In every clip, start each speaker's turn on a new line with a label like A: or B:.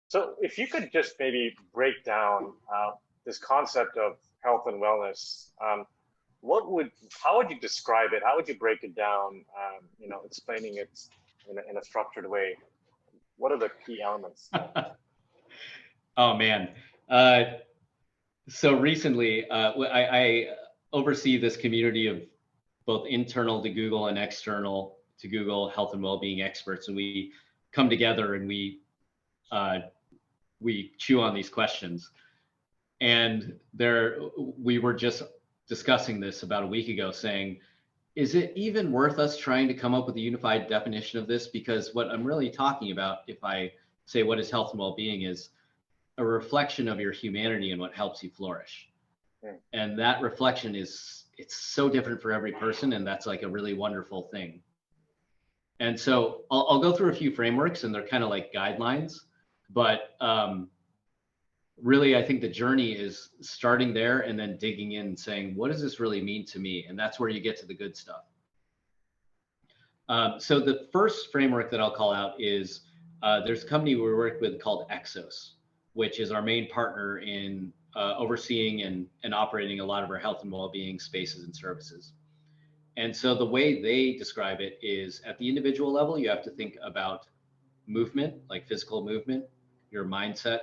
A: So if you could just maybe break down this concept of health and wellness, how would you describe it? How would you break it down? Explaining it in a structured way. What are the key elements?
B: Oh man. Uh, so recently, I oversee this community of both internal to Google and external to Google health and well-being experts, and we come together and we chew on these questions. And we were just discussing this about a week ago, saying, is it even worth us trying to come up with a unified definition of this? Because what I'm really talking about, if I say what is health and well-being, is a reflection of your humanity and what helps you flourish. And that reflection it's so different for every person, and that's like a really wonderful thing. And so I'll go through a few frameworks, and they're kind of like guidelines, but really I think the journey is starting there and then digging in and saying, what does this really mean to me? And that's where you get to the good stuff. So the first framework that I'll call out is there's a company we work with called Exos, which is our main partner in overseeing and operating a lot of our health and well-being spaces and services. And so the way they describe it is at the individual level, you have to think about movement, like physical movement, your mindset,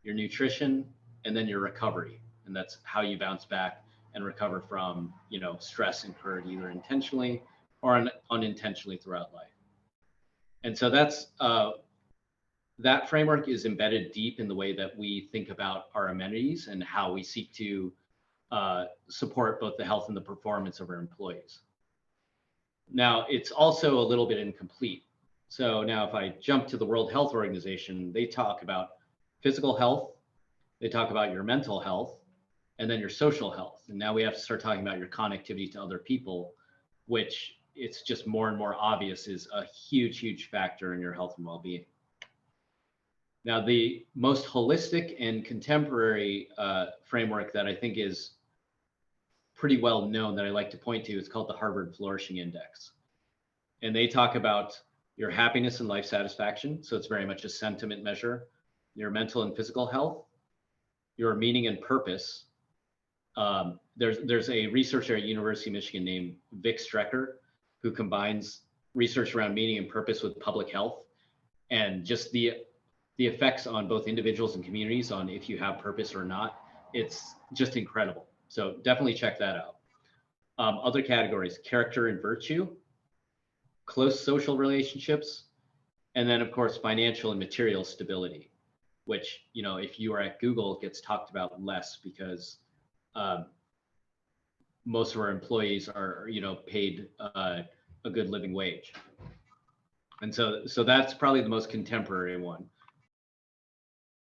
B: your nutrition, and then your recovery. And that's how you bounce back and recover from, stress incurred either intentionally or unintentionally throughout life. And so that framework is embedded deep in the way that we think about our amenities and how we seek to support both the health and the performance of our employees. Now, it's also a little bit incomplete. So now if I jump to the World Health Organization, they talk about physical health, they talk about your mental health, and then your social health. And now we have to start talking about your connectivity to other people, which it's just more and more obvious is a huge, huge factor in your health and well-being. Now, the most holistic and contemporary framework that I think is pretty well known that I like to point to is called the Harvard Flourishing Index. And they talk about your happiness and life satisfaction. So it's very much a sentiment measure, your mental and physical health, your meaning and purpose. There's a researcher at University of Michigan named Vic Strecker who combines research around meaning and purpose with public health, and just the effects on both individuals and communities on if you have purpose or not. It's just incredible. So definitely check that out. Other categories: character and virtue, close social relationships, and then of course financial and material stability, which, if you are at Google, gets talked about less because most of our employees are, paid a good living wage. And so that's probably the most contemporary one.